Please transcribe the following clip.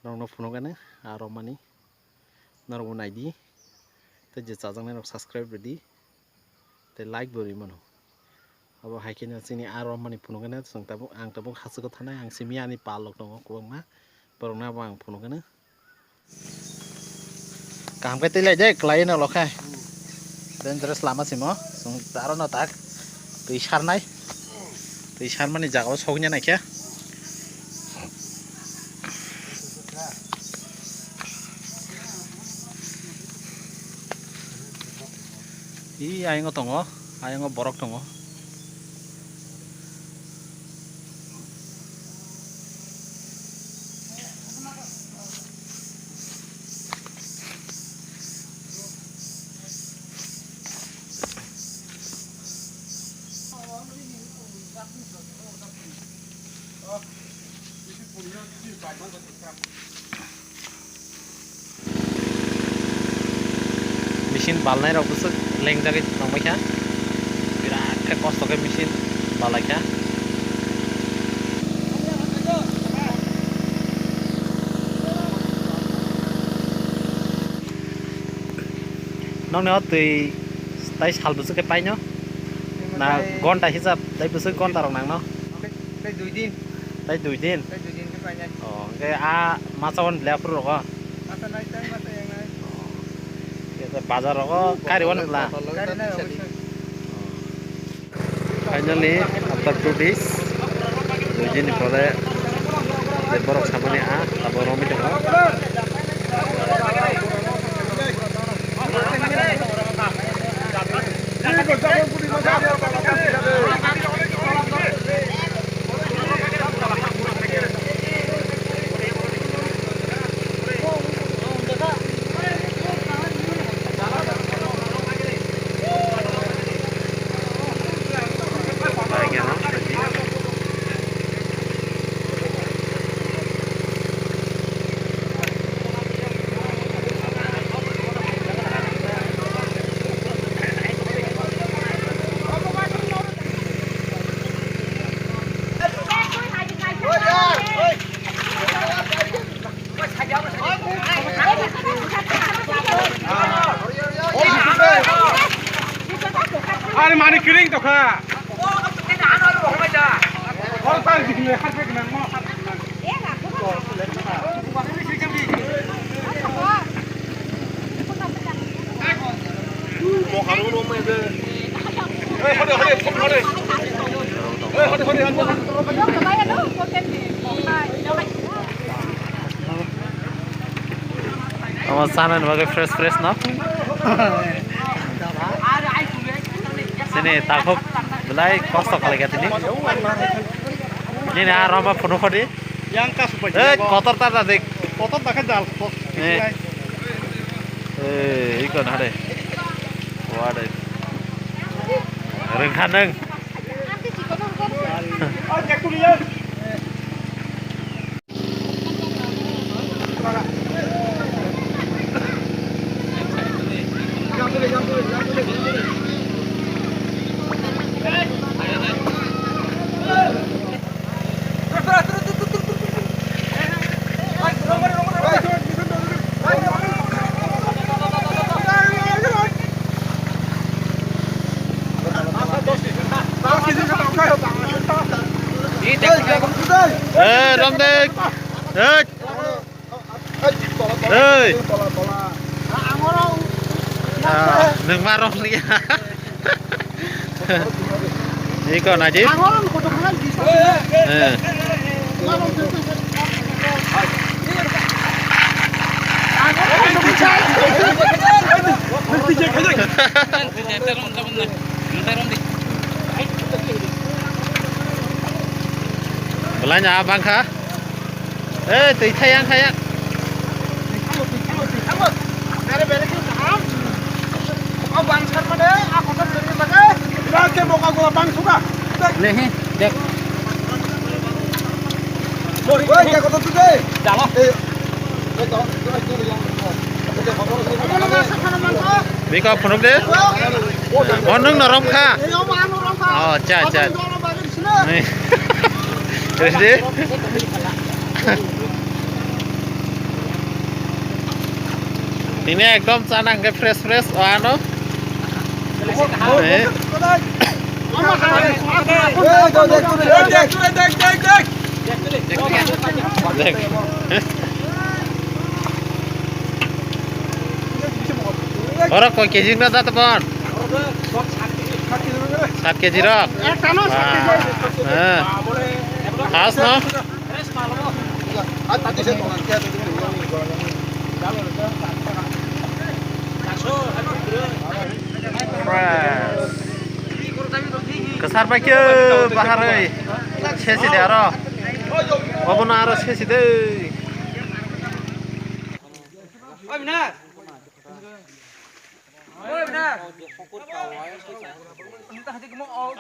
Rong no puno gane aro mani narong naidi te je chajang rok subscribe ready te like bori mano abo haikena sini aro mani puno gane song tabo ang tabo hasuko thanai ang simi ani palok dong kubangma borong na bang puno gane kam ke tile je klai na lokai dangerous lama simo song taro no tak tui sarnai tui sarmani jagao sognya naikya aing tongo aing borok tongo mesin balnai rok busuk leng jagi nongbai kha birat kha kosto ke mesin balai kha nong ne tui tai sal busuk ke pai no na gonta hisap tai busuk gonta rok nang no Tay 2 din. tai 2 din ke panjang. oh ke a masawan bla pro rok Mata nai tang mata yang nai. ke bazar rok kariwan bla Kari nai finally after 2 days দুদিন পরে বরফ সামনে তারপর রমি দङ Ari mani kering to kha. Oh, cái đá nó bỏ bây giờ. Có tay gì người hát cái nắng mo. Mo haru lo mai be. Ê, hode hode phun hode. Ê, hode hode ăn. Ama sanan bagai fresh no sini takut belai kostok kali kat ini ini aroma penuh kodi Yang ka supaya. kotor tar tadi Kotor tak jal. ikon ada waduh rengkaneng Oh, cek kuliah. Romdek neng marong nih ini kau najib belanja abang kah tui thayang Bang Sharma deh, aku kan dari mana? Lagi mau aku bang suka. Lehi, dek. Woi, ya kau tuh deh. Jalo. Bika punuk deh. Onung norom kha. Oh, cha. Nih. Terus deh. Ini ekdom sana ke fresh ano. Orang kau keji nggak datang pon? 7 kg rok. Khas no? Kesar pakai bahar ini, sesi dia ro, apa naro sesi deh. Oi benar. Oi benar. Entah hati kamu all,